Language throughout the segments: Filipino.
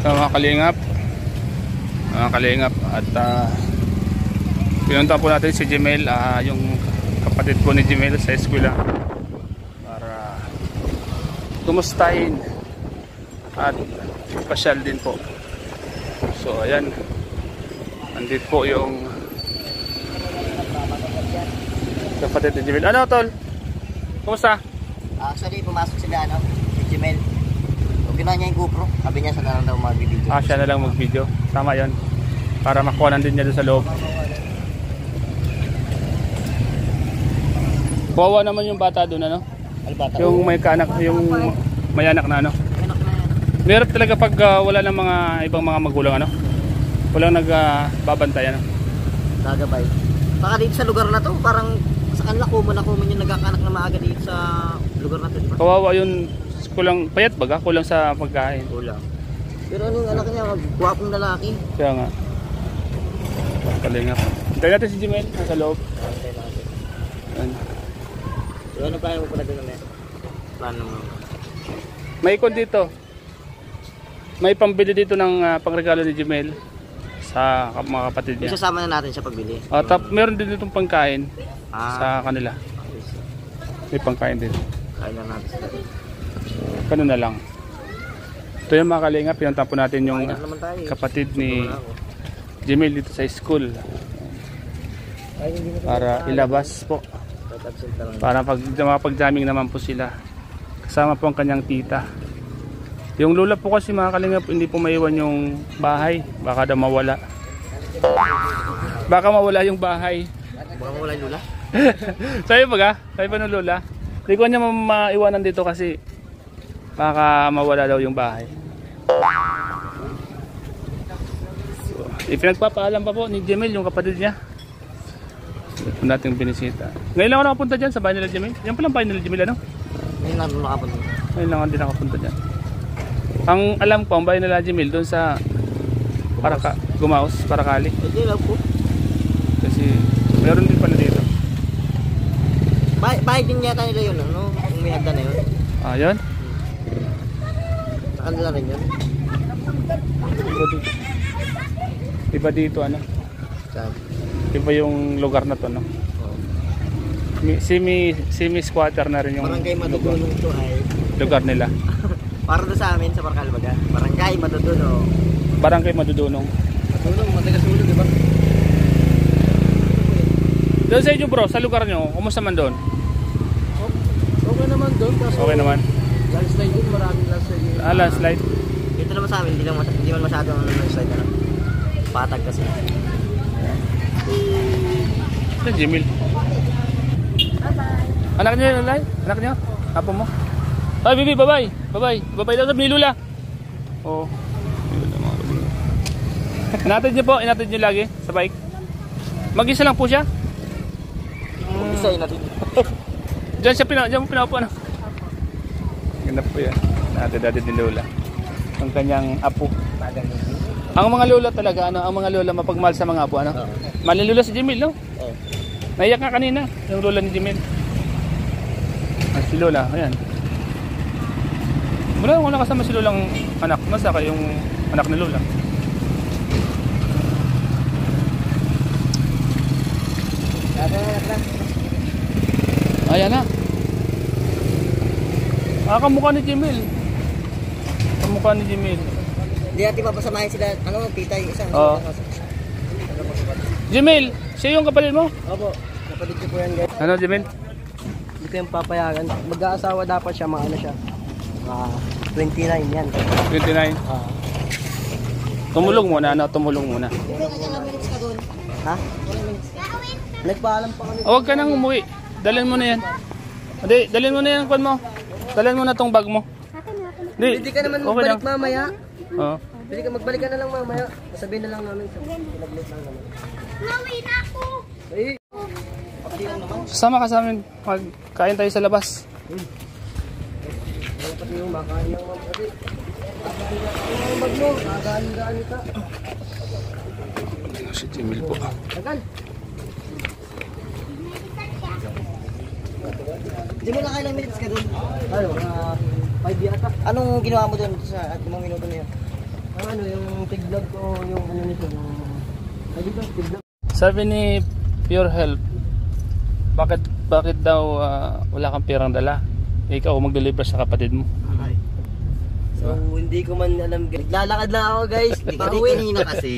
So, mga kalingap at pinunta po natin si Jemel, yung kapatid po ni Jemel sa eskwela para kumustahin at pasyal din po. So ayan, andito po yung kapatid ni Jemel. Ano tol? Kumusta? Actually pumasok sila si Jemel. Ginawa niya yung GoPro, sabi niya sa lang daw mag-video. Siya na lang mag-video. Tama yon. Para makuha din niya doon sa loob. Kawawa naman yung bata doon, ano? Albata. Yung may kaanak, yung may anak na, ano? Anak na yan. Meron talaga pag wala ng mga ibang mga magulang, ano? Walang nagbabantay, ano? Gagabay. Baka dito sa lugar na to, parang sa kanila common yung nagkakanak na maaga dito sa lugar na to. Diba? Kawawa yun. Kulang, payat baga? Kulang sa pagkain. Kulang. Pero anong anak niya, gwapong lalaki. Kaya nga. Kalingap. Hintayin natin si Jemel nasa loob. Ano? So ano plano mo pala doon na? Plano mo? May ikon dito. May pambili dito ng pangregalo ni Jemel sa mga kapatid niya. Isasama na natin sa pagbili. Meron din ditong pangkain sa kanila. May pangkain din. Kain na natin sila. Ganun na lang. Ito yung mga kalingap. Pinunta po natin yung kapatid ni Jemel dito sa school. Para ilabas po. Para pag-jamming naman po sila. Kasama po ang kanyang tita. Yung lula po kasi mga kalingap, hindi po maiwan yung bahay. Baka daw mawala. Baka mawala yung bahay. Baka mawala yung lula? Sa'yo baga? Sa'yo pa ng lula? Hindi ko niya maiwanan dito kasi baka mawala daw yung bahay. So, ipinagpapaalam pa po ni Jemel yung kapatid niya. Ito natin binisita. Ngayon lang ako nakapunta dyan sa bahay nila Jemel. Yan palang bahay nila Jemel, ano? Ngayon lang nakapunta. Ngayon lang ako din nakapunta dyan. Ang alam ko, ang bahay nila Jemel doon sa Gumaos, Parakali. Hindi lang po. Kasi meron din pala dito. Bahay din yata nila yun, ano? Kung may hagda na yun. Yun? Sa kanila rin yun. Iba dito, ano? Saan? Iba yung lugar na to, no? Semi-squatter na rin yung Barangay Madudunong ito ay lugar nila. para doon sa amin sa Parkal baga. Barangay Madudunong. Barangay Madudunong. Madudunong, matagas ulo, di ba? Doon sa inyo bro, sa lugar nyo, kumusta man doon? Okay naman doon. Okay naman. Landslide din, maraming landslide. Landslide. Dito naman sa amin, hindi man masyadong landslide na. Patag kasi. Ito Jemel. Bye-bye. Anak niyo yun, Lay? Anak niyo? Apo mo? Ay, Bibi, bye-bye. Bye-bye. Bye-bye daw sa Lula. Oo. Inatid niyo po, inatid niyo lagi sa bike. Mag-isa lang po siya? Mag-isa natin. Diyan mo pinaupo, ano? Ganda po yan. Natid-atid ni Lola. Ang kanyang apo. Ang mga lola talaga, ano? Ang mga lola mapagmahal sa mga apo, ano? Mali lola si Jemel, no? Oo. Naiyak nga kanina, yung lola ni Jemel. Si Lola, ayan. Wala akong nakasama si Lolang anak. Masaka yung anak ni Lola. Ayan na. Kamukha ni Jemel. Kamukha ni Jemel. Hindi natin mapasamahin sila, ano, tita yung isa. Oo. Jemel, siya yung kapatid mo? Opo, kapatid ko po yan guys. Ano Jemel? Hindi ko yung papayagan. Mag-aasawa dapat siya, mga ano siya. 29 yan. 29. Tumulong muna, ano? Tumulong muna. Ha? Nagpaalam pa kami. Huwag ka nang umuwi. Dalhin mo na yan. Hindi, dalhin mo na yan, kwan mo. Dalhin mo na tong bag mo. Hindi ka naman magbalik lang. mamaya. Oo. Pwede ka magbalik ka na lang mamaya. Sabihin na lang namin. Pinag-late lang naman. Nauwi na ako. Eh. Pagdi lang naman. Sama ka sa amin. Magkain tayo sa labas. Pati yung makain ng mga pati. Ang bag mo. Kagaan ka. Si Jemel po. Tagal. Di mo lang kailang minutes ka doon? Ano? 5 yata. Anong ginawa mo doon sa 5 minuto na yun? Ang ano, yung tig-vlog ko, yung ano nito, yung... Ay, dito, tig-vlog. Sabi ni Pure Health, bakit daw wala kang perang dala? Ikaw mag-deliver sa kapatid mo. Okay. So, hindi ko man alam. Naglalakad lang ako, guys.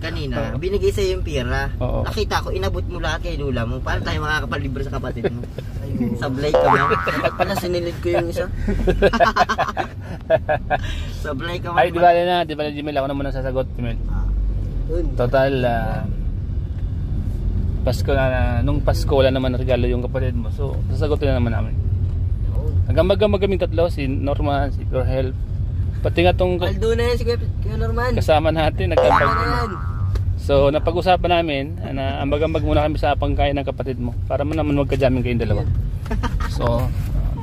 Kanina, binigay sa'yo yung pira. Oo. Nakita ko, inabot mo lahat kay Lula mo. Paano tayo makakapalibre sa kapatid mo? Sablay ka ba? Pala sinilid ko yung isa. Sablay ka ba? Ay, di ba Jimel, ako naman ang sasagot, Jimel. Total, Pasko na, nung Pasko wala naman regalo yung kapatid mo. So, sasagutin na naman namin. Nagamag kaming tatlo, si Norman, si Pure Health. Pati nga tong Aldo na yan si Kuya Norman. kasama natin, So, napag-usapan namin na ambag-ambag muna kami sa pangkain ng kapatid mo para man naman magka-jamming kayong dalawa. So,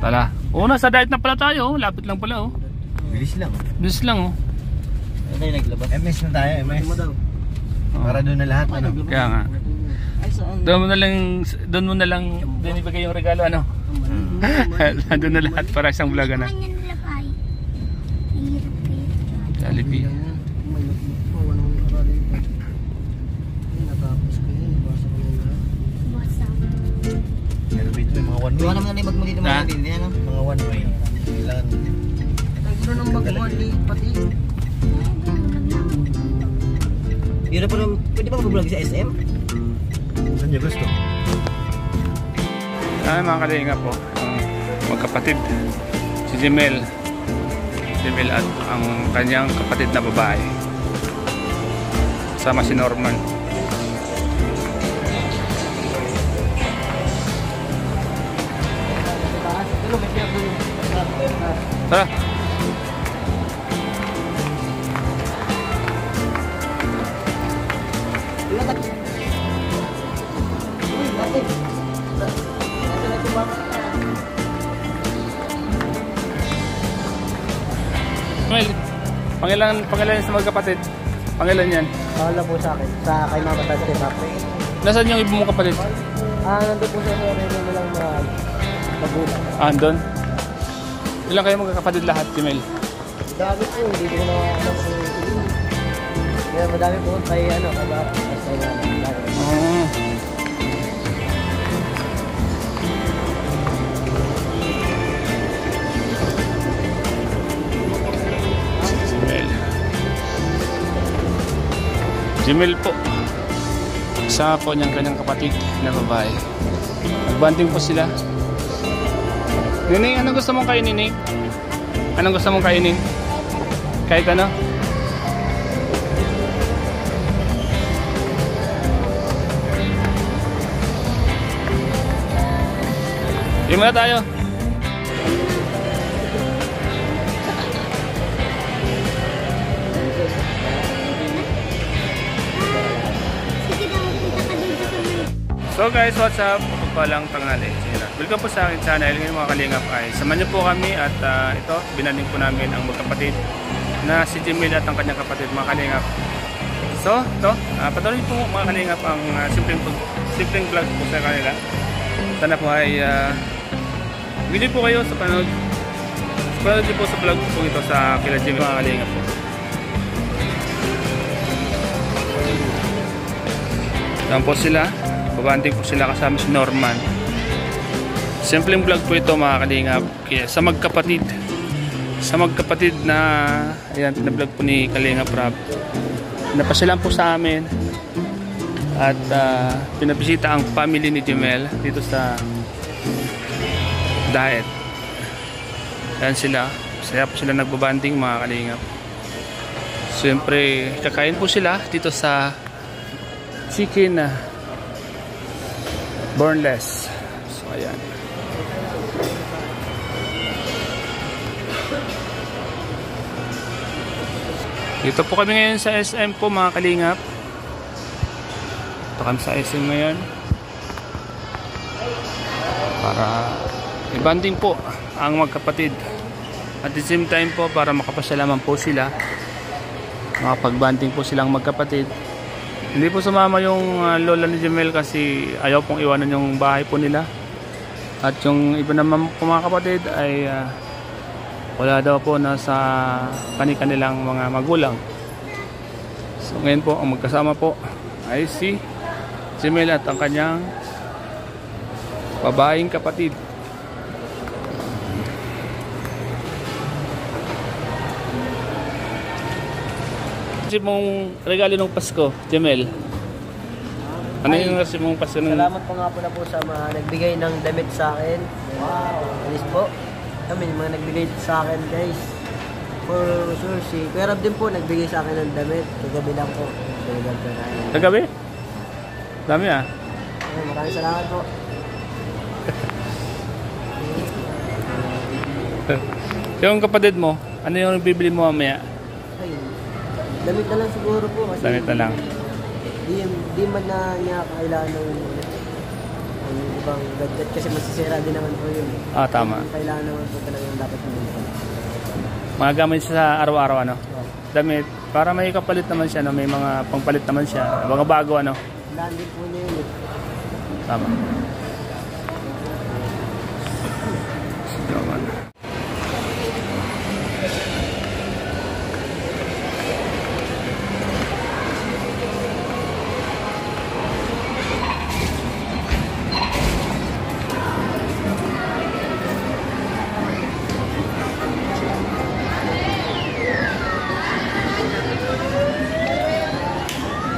tala. Una, sa diet na pala tayo. Lapit lang pala, oh. Bilis lang. Bilis lang, oh. Ano tayo naglabas? MS na tayo, MS. Para doon na lahat, ano? Kaya nga. Ay, saan? Doon mo na lang doon ibigay yung regalo, ano? Doon na lahat para isang vlog, na. Jollibee. Meron dito may mga one way. Iwan naman na magmuli naman Ha? natin. Ano? Mga one way. Kailangan. Ang gulo ng magmuli pati. Yun pa rin, pwede ba mag-vlog sa SM? Saan niyo gusto? Mga kalinga po, ang magkapatid, si Jimel at ang kanyang kapatid na babae, sama si Norman. Tara. Pangilan sa magkapatid? Pangilan yan? Wala po sa akin. Sa kay Mama Tati kay Papa. Nasaan yung iba mong kapatid? Nandun po sa rin mo lang magulang. Andon? Ilan kayo magkakapatid lahat, Jimel? Dami po, hindi ko na alam kung kaya madami po kay kay Papa. Jimel po, isa po niyang kanyang kapatid na babae. Nagbanding po sila. Nining, anong gusto mong kainin, Nining? Anong gusto mong kainin? Kahit ano? Di muna tayo. So guys, what's up? Pagpalang tanghali. Welcome po sa akin channel. Ngayon mga kalingap ay samahan niyo po kami at ito, binanding po namin ang magkapatid na si Jimel at ang kanyang kapatid mga kalingap. So, ito, patuloy po mga kalingap ang simpleng vlog po sa kanila. Sana po ay video po kayo sa panood. Panood po sa vlog po ito sa kila Jimel mga kalingap po. Yan po sila. Babanting po sila kasama si Norman. Simpleng vlog po ito mga kalingap. Sa magkapatid. Sa magkapatid na ayan, pinablog po ni Kalingap Rob. Napasyalan po sa amin. At pinabisita ang family ni Jimel dito sa diet. Ayan sila. Saya po sila nagbabanding mga kalingap. Siyempre kakain po sila dito sa chicken boneless. So ayan. Dito po kami ngayon sa SM po mga kalingap. Dito kami sa SM ngayon para i-banding po ang magkapatid. At the same time po para makapasyalaman po sila. Makapag-banding po silang magkapatid. Hindi po sumama yung lola ni Jimel kasi ayaw pong iwanan yung bahay po nila. At yung iba naman po mga kapatid ay wala daw po nasa kanilang mga magulang. So ngayon po ang magkasama po ay si Jemel at ang kanyang babaeng kapatid. Kasi mong regalo ng Pasko, Jemel. Ano yung kasi mong Pasko ng... Salamat po nga po sa mga nagbigay ng damit sa akin. Wow! Alis po. Kami yung mga nagbigay sa akin, guys. For sure, si Kuya Rab din po nagbigay sa akin ng damit. Kagabi lang po. Kagabi? Dami ah. Maraming salamat po. Yung kapatid mo, ano yung bibili mo mamaya? Ay, damit na lang siguro po. Kasi Damit na lang. Di man na niya kailangan ng ibang gadget kasi masisira din naman po yun. Ah, tama. Kailangan naman po talaga yung dapat mo. Mga gamit sa araw-araw ano? Damit. Para may kapalit naman siya, no? May mga pangpalit naman siya. Mga bago ano? Kailangan din po niya yun. Tama. Tama.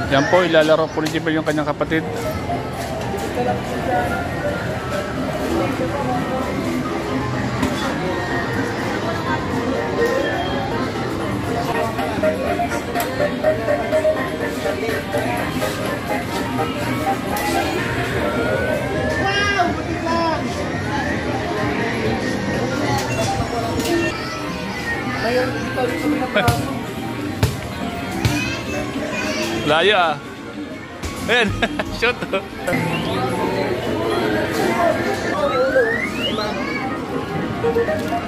Yan po, ilalaro po ni Jemel yung kanyang kapatid. Layo ah. Ayan, shoot.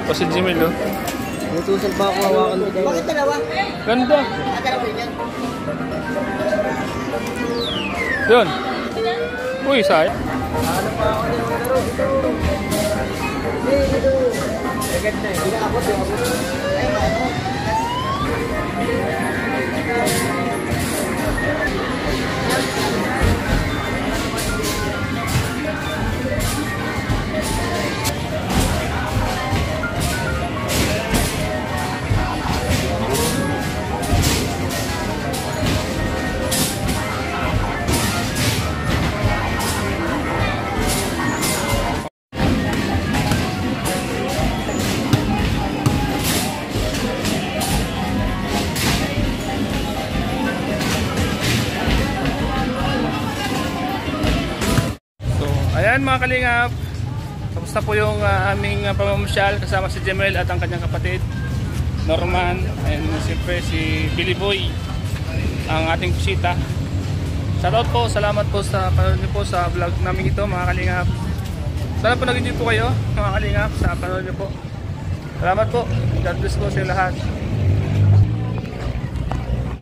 O si Jemel oh. Natusan pa ako hawakan mo. Bakit dalawa? Ganda. Dalawa yan. Yun. Uy, say. Ano pa ako ng laro dito? Dito. Agad na. Hindi na ako. Ay, ako. Ayan mga kalingap, tapos na po yung aming pamamasyal kasama si Jemel at ang kanyang kapatid Norman, and siyempre si Billy Boy, ang ating bisita. Shoutout po, salamat po sa panonood niyo po sa vlog namin ito mga kalingap. Sana po nag-enjoy po kayo mga kalingap sa panonood niyo po. Salamat po, God bless po sa lahat.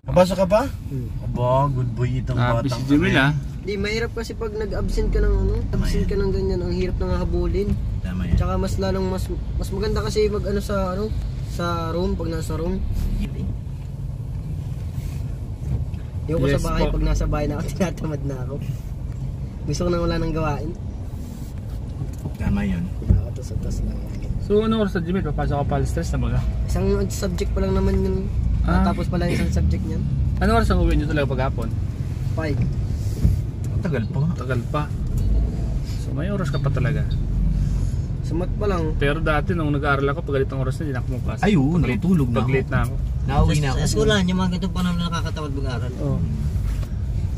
Napasok ka pa? Aba, good boy itong Happy batang si Jemel ah. Di, mahirap kasi pag nag-absent ka ng ano, absent ka ng ganyan, ang hirap nang habulin. Tama yan. Tsaka mas lalong mas maganda kasi mag ano sa ano, sa room pag nasa room. Yung ko Yes, sa bahay po. pag nasa bahay na ako, tinatamad na ako. Gusto ko nang wala nang gawain. Tama yun. Nakakatas-atas lang. So ano oras sa Jemel? Papasok ka pa, stress na baga? Isang subject pa lang naman yun. Tapos pala yung isang subject niyan. Ano oras ang uwi nyo talaga paghapon? 5. Tagal pa nga. Tagal pa. So may oras ka pa talaga. Sa mat pa lang. Pero dati nung nag-aaral ako, pag ganitong oras na, hindi na ako mapasok. Ay, oo, natutulog na ako. Pag late na ako. Nauwi na ako. Sa eskwelahan, yung mga ganitong panahon na nakakatamad mag-aral. Oo.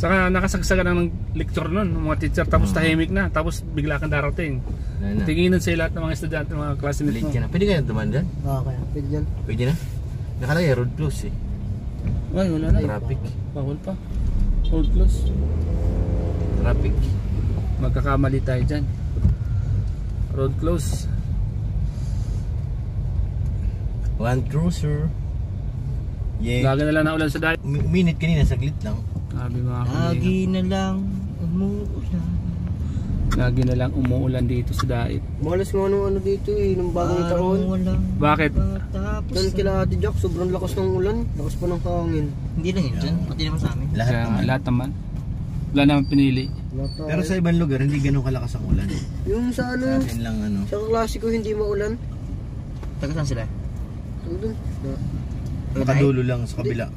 Saka nakasagsagan na ng lecture nun, ng mga teacher, tapos tahimik na, tapos bigla kang darating. Tinginan sa'yo lahat ng mga estudyante, mga classmates Late mo. ka na. Pwede kayo dumaan dyan? Okay, pwede yan. Pwede na? Nakalagay road close eh. Ay, wala na. Traffic. Bawal pa. Hold close. Traffic. Magkakamali tayo dyan. Road close. One cruiser. Yeah. Lagi na lang naulan sa dahil. Minute kanina, saglit lang. Sabi mga Lagi na lang umuulan. Lagi na lang umuulan dito sa Dait. Malas nga ano dito eh, nung bagong taon. Bakit? Doon kila Ate Jack, sobrang lakas ng ulan. Lakas pa ng hangin. Hindi lang yun dyan, pati naman sa amin. Lahat Kaya nga, naman. lahat naman. Wala naman pinili. Pero sa ibang lugar, hindi ganun kalakas ang ulan. Yung sa Sa ano, atin lang ano. sa klasiko hindi maulan. Taga saan sila? Doon. Makadulo lang sa kabila.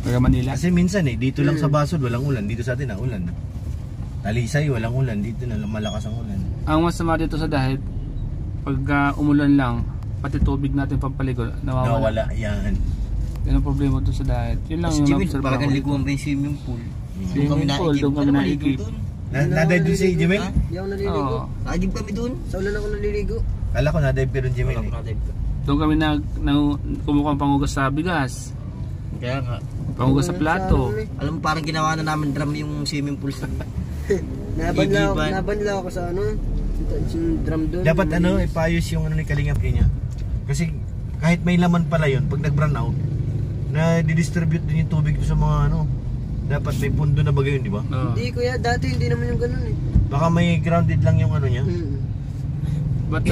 Taga Manila. Kasi minsan dito lang sa Basod walang ulan. Dito sa atin ulan. Talisay walang ulan. Dito na malakas ang ulan. Ang masama dito sa Dait, pag umulan lang, pati tubig natin pampaligo, nawawala. Nawala yan. Yan ang problema doon sa Dait. Yun lang Kasi yung Jimmy, na-observe parang ko. liguan pa yung swimming pool. Swimming pool, doon kami naigib. Nadive dun si Jimel? Hindi ako naliligo. Oo. Nagib kami dun. Sa ulan ako naliligo. Kala ko nadive ka dun Jimel Wala ko nadive ka. Doon kami kumukuha pangugas sa bigas. Kaya nga. Pangugas sa plato. Alam mo, parang ginawa na namin drum yung swimming pool sa... Nabanlaw Igiban. ako sa ano, yung drum doon. Dapat ipayos yung ni Kalingap niya. Kasi kahit may laman pala yun, pag nag-run out, na didistribute din yung tubig sa mga dapat may pundo na bagay yun, di ba? Oo. Hindi kuya, dati hindi naman yung ganun eh. Baka may grounded lang yung niya. Ba't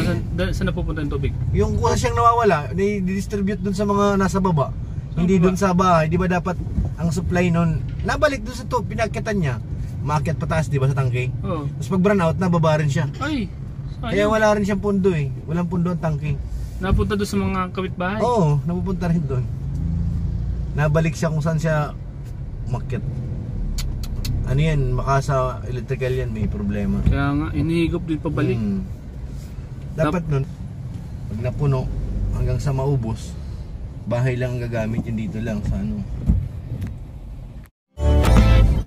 saan napupunta yung tubig? Yung kung siyang nawawala, didistribute dun sa mga nasa baba. Hindi dun sa bahay, di ba dapat ang supply nun, nabalik dun sa pinagkitan niya. Maakyat pataas, di ba, sa tangke? Oo. Tapos pag burn out, nababa rin siya. Ay! Kaya Sayang. wala rin siyang pundo eh. Walang pundo ang tangke. Napunta doon sa mga kapitbahay. Oo, napupunta rin doon. Nabalik siya kung saan siya umakyat. Ano yan, makasa electrical yan, may problema. Kaya nga, inihigop din pabalik. Dapat nun, pag napuno, hanggang sa maubos, bahay lang ang gagamit yun dito lang sa